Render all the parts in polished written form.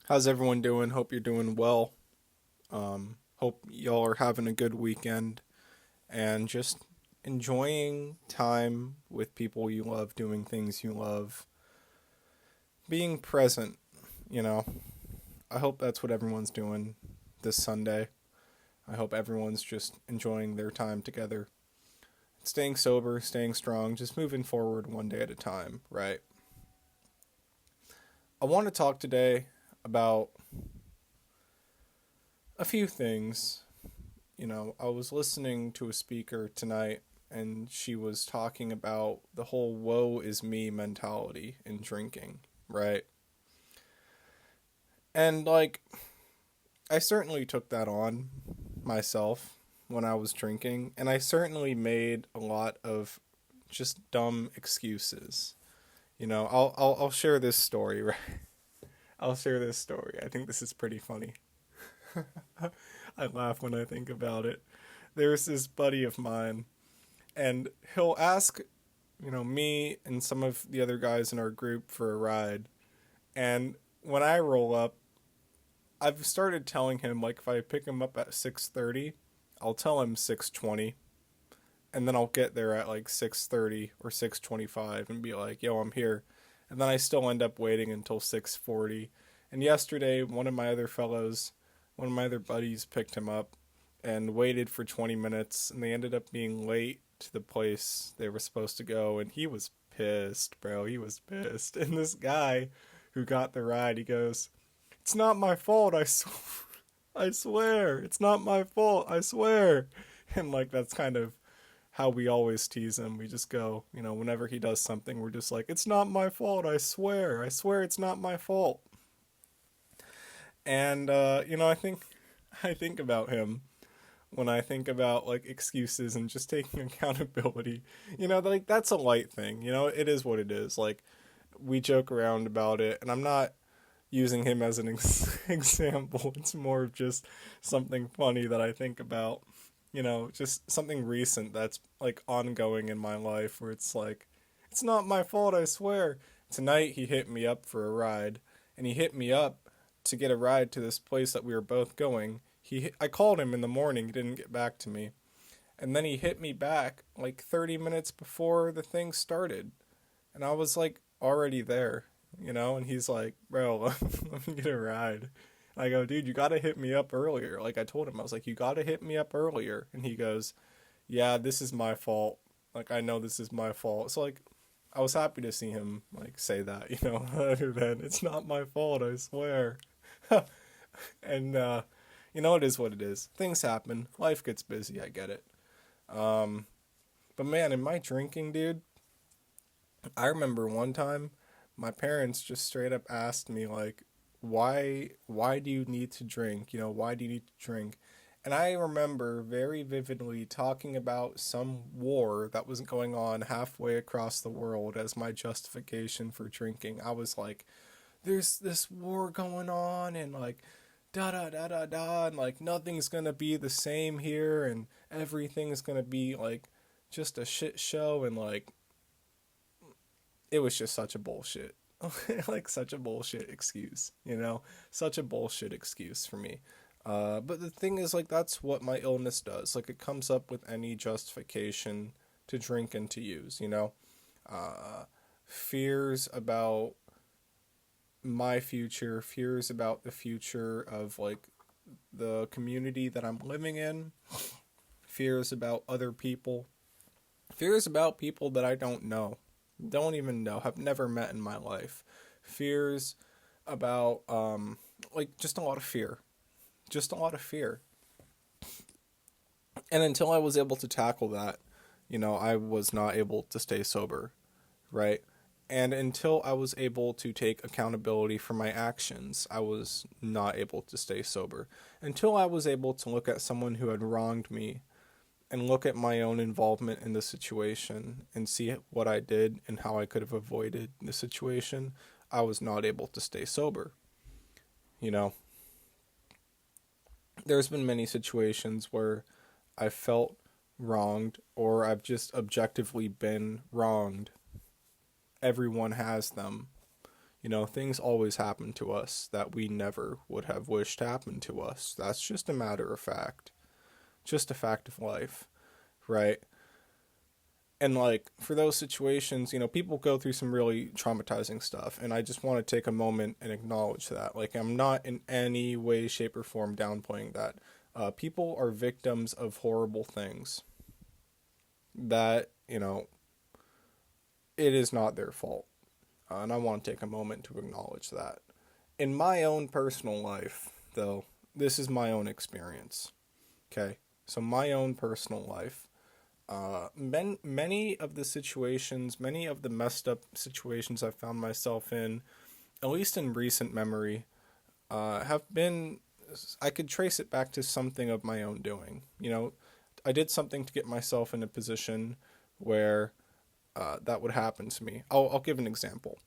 How's everyone doing? Hope you're doing well. Hope y'all are having a good weekend and just enjoying time with people you love, doing things you love, being present, you know. I hope that's what everyone's doing this Sunday. I hope everyone's just enjoying their time together, staying sober, staying strong, just moving forward one day at a time, right? I want to talk today about a few things. I was listening to a speaker tonight and she was talking about the whole woe is me mentality in drinking, right? And I certainly took that on myself when I was drinking, and I certainly made a lot of just dumb excuses. I'll share this story, right? I'll share this story. I think this is pretty funny. I laugh when I think about it. There's this buddy of mine, and he'll ask, me and some of the other guys in our group for a ride. And when I roll up, I've started telling him like if I pick him up at 6:30, I'll tell him 6:20, and then I'll get there at like 6:30 or 6:25 and be like, "Yo, I'm here." And then I still end up waiting until 6:40. And yesterday, one of my other buddies picked him up and waited for 20 minutes, and they ended up being late to the place they were supposed to go, and he was pissed, bro. He was pissed. And this guy who got the ride, he goes, "It's not my fault, I swear. It's not my fault, I swear." And like that's kind of how we always tease him. We just go, whenever he does something, we're just like, "It's not my fault, I swear. I swear it's not my fault." And I think about him when I think about like excuses and just taking accountability. Like that's a light thing. It is what it is. Like we joke around about it, and I'm not using him as an example. It's more of just something funny that I think about. Just something recent that's like ongoing in my life where it's like, "It's not my fault, I swear." Tonight he hit me up for a ride, and he hit me up to get a ride to this place that we were both going. I called him in the morning, he didn't get back to me. And then he hit me back like 30 minutes before the thing started. And I was like already there, and he's like, "Bro, let me get a ride." And I go, "Dude, you got to hit me up earlier." Like I told him, I was like, "You got to hit me up earlier." And he goes, "Yeah, this is my fault. Like I know this is my fault." So like I was happy to see him like say that, other than "It's not my fault, I swear." And it is what it is. Things happen. Life gets busy. I get it. Um, but man, in my drinking, dude, I remember one time my parents just straight up asked me like, why do you need to drink? Why do you need to drink? And I remember very vividly talking about some war that was going on halfway across the world as my justification for drinking. I was like, "There's this war going on, and like da da da da da, and like nothing's gonna be the same here, and everything's gonna be like just a shit show," and like it was just such a bullshit. Like such a bullshit excuse, such a bullshit excuse for me. But the thing is, like, that's what my illness does. Like, it comes up with any justification to drink and to use, Uh, fears about my future, fears about the future of, like, the community that I'm living in, fears about other people, fears about people that I don't even know, have never met in my life, fears about, like, just a lot of fear. Just a lot of fear. And until I was able to tackle that, I was not able to stay sober, right? And until I was able to take accountability for my actions, I was not able to stay sober. Until I was able to look at someone who had wronged me and look at my own involvement in the situation and see what I did and how I could have avoided the situation, I was not able to stay sober. You know, there's been many situations where I felt wronged or I've just objectively been wronged. Everyone has them. Things always happen to us that we never would have wished happened to us. That's just a matter of fact. Just a fact of life, right? And like for those situations, people go through some really traumatizing stuff, and I just want to take a moment and acknowledge that. Like, I'm not in any way, shape, or form downplaying that. People are victims of horrible things that, it is not their fault. And I want to take a moment to acknowledge that. In my own personal life, though, this is my own experience. Okay? So, my own personal life. Many of the situations, many of the messed up situations I've found myself in, at least in recent memory, have been, I could trace it back to something of my own doing. I did something to get myself in a position where that would happen to me. I'll give an example.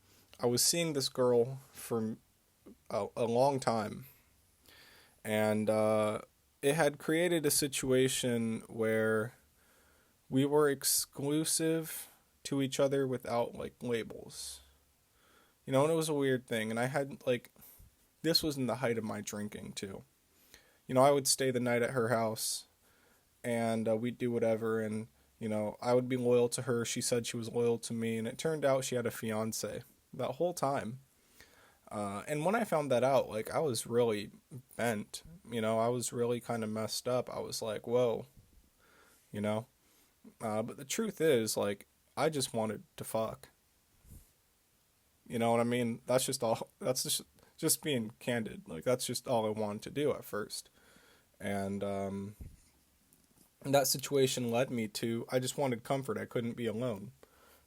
I was seeing this girl for a long time, and it had created a situation where we were exclusive to each other without like labels. And it was a weird thing. And I had like, this was in the height of my drinking too. I would stay the night at her house, and we'd do whatever. And, I would be loyal to her. She said she was loyal to me. And it turned out she had a fiance that whole time. And when I found that out, like, I was really bent. I was really kind of messed up. I was like, whoa, you know? But the truth is, like, I just wanted to fuck. You know what I mean? That's just all. That's just being candid. Like, that's just all I wanted to do at first. And that situation led me to, I just wanted comfort. I couldn't be alone.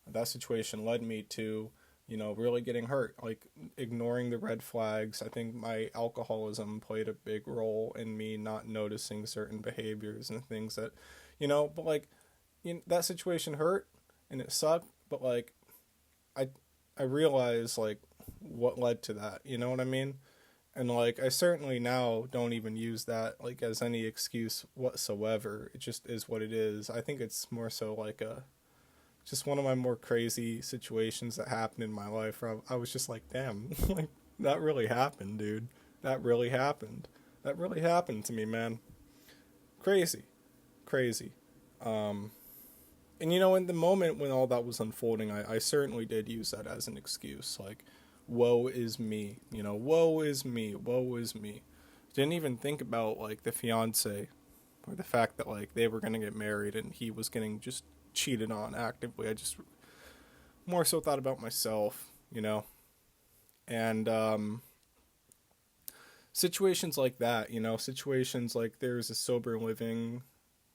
That situation led me to, really getting hurt, like ignoring the red flags. I think my alcoholism played a big role in me not noticing certain behaviors and things that, but like, that situation hurt and it sucked, but like, I, I realized like what led to that, you know what I mean? And like, I certainly now don't even use that like as any excuse whatsoever. It just is what it is. I think it's more so like just one of my more crazy situations that happened in my life where I was just like, damn, like that really happened, dude. That really happened. That really happened to me, man. Crazy. Crazy. And in the moment when all that was unfolding, I certainly did use that as an excuse. Like, woe is me. Woe is me. Woe is me. Didn't even think about, like, the fiance or the fact that, like, they were going to get married and he was getting just cheated on actively. I just more so thought about myself. And situations like that, situations like there's a sober living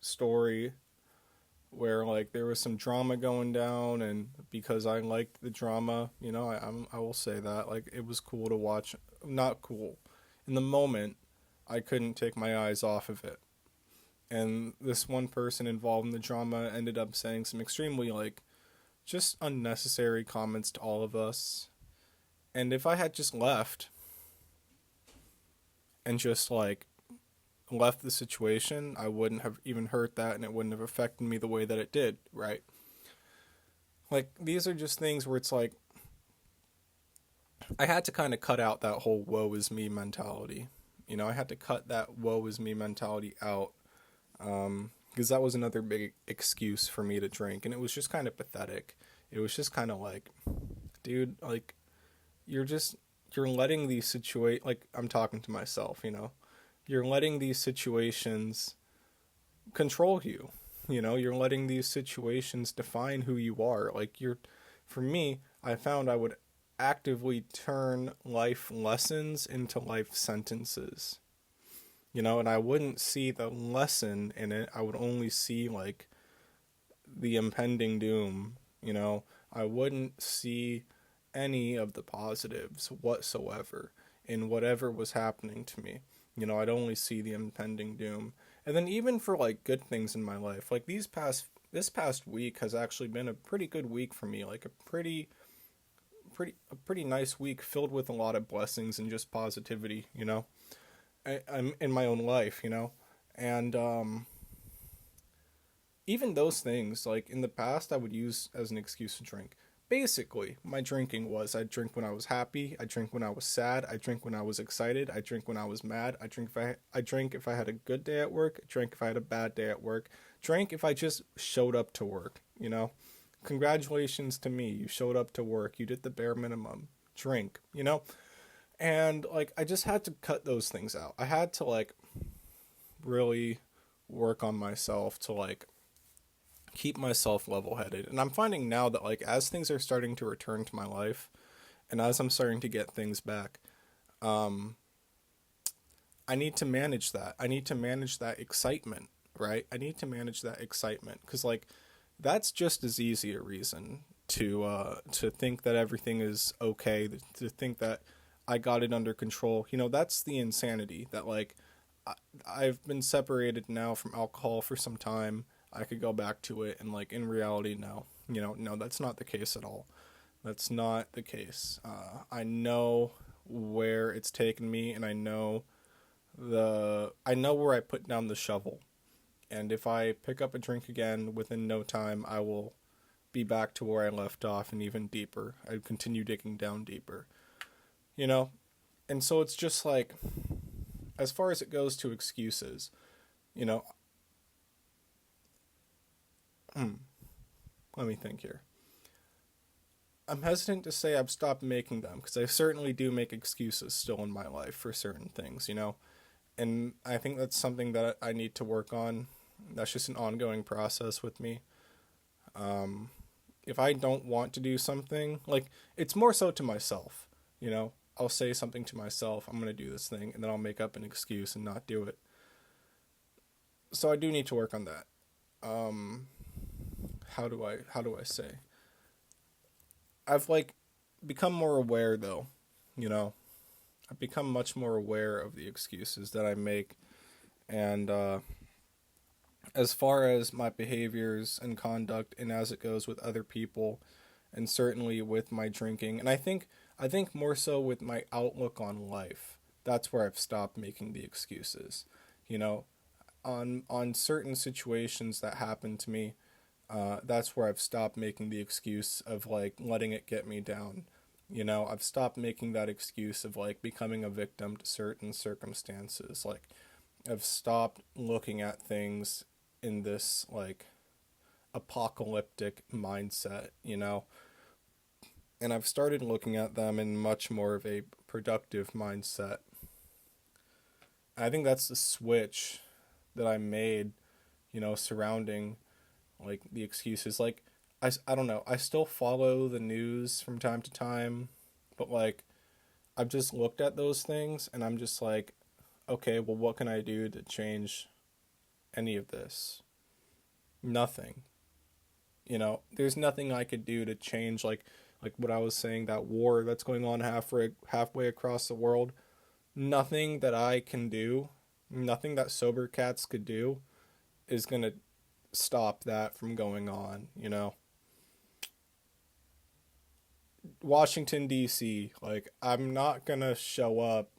story where like there was some drama going down, and because I liked the drama, I will say that like it was cool to watch. Not cool in the moment. I couldn't take my eyes off of it, and this one person involved in the drama ended up saying some extremely like just unnecessary comments to all of us. And if I had just left and just like left the situation, I wouldn't have even heard that, and it wouldn't have affected me the way that it did, right? Like, these are just things where it's like, I had to kind of cut out that whole woe is me mentality. I had to cut that woe is me mentality out, because that was another big excuse for me to drink, and it was just kind of pathetic. It was just kind of like, dude, like, you're letting these like, I'm talking to myself. You're letting these situations control you. You're letting these situations define who you are. Like, for me, I found I would actively turn life lessons into life sentences. And I wouldn't see the lesson in it. I would only see like the impending doom. I wouldn't see any of the positives whatsoever in whatever was happening to me. I'd only see the impending doom. And then even for like good things in my life, like this past week has actually been a pretty good week for me, like a pretty nice week filled with a lot of blessings and just positivity. I'm in my own life. And even those things, like in the past I would use as an excuse to drink. basically my drinking was, I drink when I was happy, I drink when I was sad, I drink when I was excited, I drink when I was mad, I drink if I had a good day at work, I drink if I had a bad day at work, drank if I just showed up to work, you know? Congratulations to me. You showed up to work. You did the bare minimum. Drink, you know? And like I just had to cut those things out. I had to like really work on myself to like keep myself level-headed. And I'm finding now that like as things are starting to return to my life and as I'm starting to get things back, um I need to manage that. I need to manage that excitement, right? I need to manage that excitement cuz like that's just as easy a reason to think that everything is okay, to think that I got it under control. You know, that's the insanity that like I, I've been separated now from alcohol for some time. I could go back to it and like in reality no. You know, no, that's not the case at all. That's not the case. I know where it's taken me and I know where I put down the shovel. And if I pick up a drink again within no time, I will be back to where I left off and even deeper. I continue digging down deeper, you know? And so it's just like, as far as it goes to excuses, you know, let me think here. I'm hesitant to say I've stopped making them because I certainly do make excuses still in my life for certain things, you know? And I think that's something that I need to work on. That's just an ongoing process with me. If I don't want to do something, like it's more so to myself, you know, I'll say something to myself, I'm going to do this thing, and then I'll make up an excuse and not do it. So I do need to work on that. Um, how do I say? I've like become more aware though, you know. I've become much more aware of the excuses that I make and as far as my behaviors and conduct and as it goes with other people and certainly with my drinking and I think more so with my outlook on life, that's where I've stopped making the excuses, you know, on certain situations that happen to me. That's where I've stopped making the excuse of like letting it get me down. You know, I've stopped making that excuse of like becoming a victim to certain circumstances. Like I've stopped looking at things in this like apocalyptic mindset, you know, and I've started looking at them in much more of a productive mindset. I think that's the switch that I made, you know, surrounding like the excuses. Like, I don't know, I still follow the news from time to time, but like, I've just looked at those things and I'm just like, okay, well, what can I do to change any of this? Nothing. You know, there's nothing I could do to change like what I was saying, that war that's going on halfway across the world. Nothing that I can do, nothing that sober cats could do is going to stop that from going on, you know. Washington D.C., like I'm not going to show up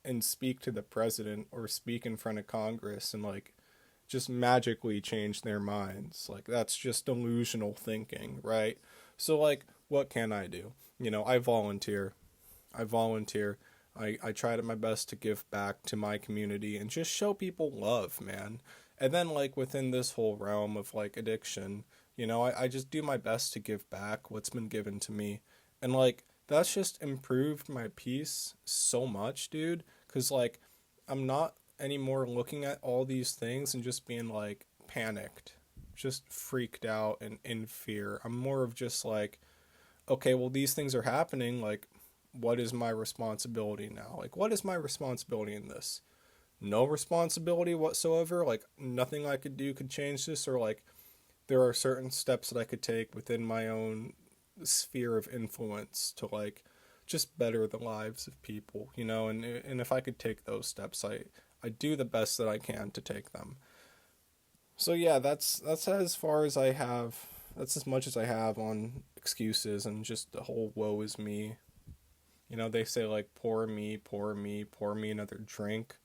and speak to the president or speak in front of Congress and like just magically change their minds. Like that's just delusional thinking, right? So like what can I do? You know, I volunteer. I volunteer. I try to my best to give back to my community and just show people love, man. And then like within this whole realm of like addiction, you know, I just do my best to give back what's been given to me. And like that's just improved my peace so much, dude. Cause like I'm not anymore looking at all these things and just being like panicked, just freaked out and in fear. I'm more of just like, okay, well, these things are happening. Like, what is my responsibility now? Like, what is my responsibility in this? No responsibility whatsoever. Like, nothing I could do could change this, or like, there are certain steps that I could take within my own sphere of influence to like just better the lives of people, you know, and if I could take those steps, I do the best that I can to take them. So yeah, that's as far as I have. That's as much as I have on excuses and just the whole woe is me. You know, they say like pour me, pour me, pour me another drink.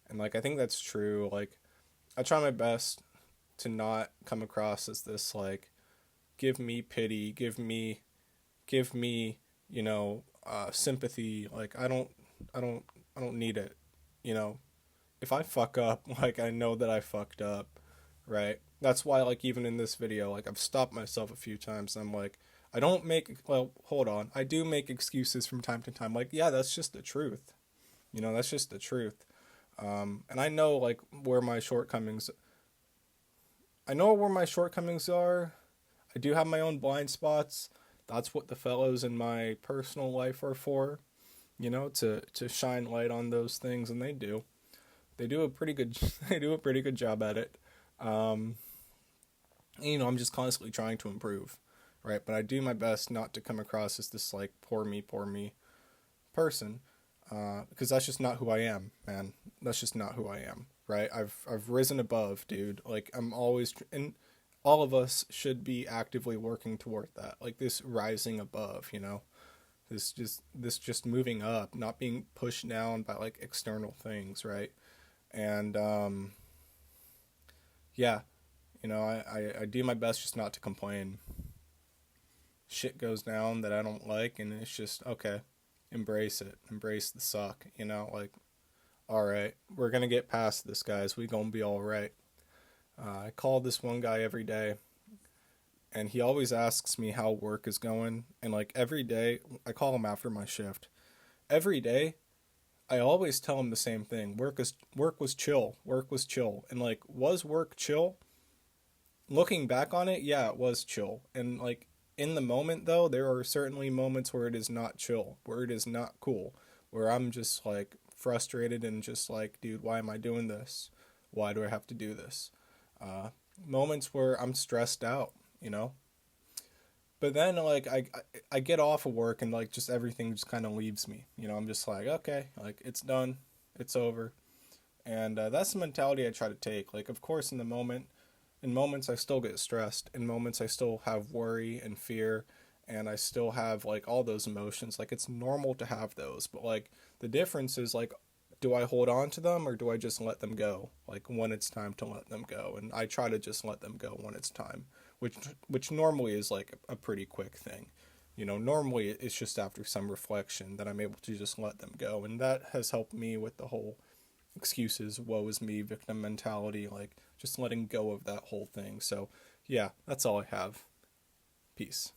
And like I think that's true. Like I try my best to not come across as this like give me pity, give me, sympathy. Like I don't, I don't need it. You know, if I fuck up, like I know that I fucked up, right? That's why, like, even in this video, like I've stopped myself a few times. And I'm like, I don't make, well, hold on, I do make excuses from time to time. Like, yeah, that's just the truth. That's just the truth. And I know like where my shortcomings. I know where my shortcomings are. I do have my own blind spots. That's what the fellows in my personal life are for, to shine light on those things, and they do. They do a pretty good they do a pretty good job at it. Um, I'm just constantly trying to improve, right? But I do my best not to come across as this like poor me person, because that's just not who I am, man. That's just not who I am, right? I've risen above, dude. Like I'm always, and all of us should be actively working toward that, like this rising above, this just moving up, not being pushed down by like external things, right? And yeah, I do my best just not to complain. Shit goes down that I don't like, and it's just okay. Embrace it. Embrace the suck. Like, all right, we're gonna get past this, guys. We gonna be all right. I call this one guy every day, and he always asks me how work is going. And like every day, I call him after my shift. Every day, I always tell him the same thing. Work was chill. Work was chill. And like, was work chill? Looking back on it, yeah, it was chill. And like in the moment though, there are certainly moments where it is not chill, where it is not cool, where I'm just like frustrated and just like, dude, why am I doing this? Why do I have to do this? Uh, Moments where I'm stressed out, you know. But then like I get off of work and like just everything just kind of leaves me. I'm just like, okay, like it's done, it's over. And that's the mentality I try to take. Like, of course, in moments I still get stressed. In moments I still have worry and fear, and I still have like all those emotions. Like it's normal to have those, but like the difference is like, do I hold on to them or do I just let them go? Like when it's time to let them go, and I try to just let them go when it's time, which normally is like a pretty quick thing. Normally it's just after some reflection that I'm able to just let them go, and that has helped me with the whole excuses, woe is me, victim mentality, like just letting go of that whole thing. So, yeah, that's all I have. Peace.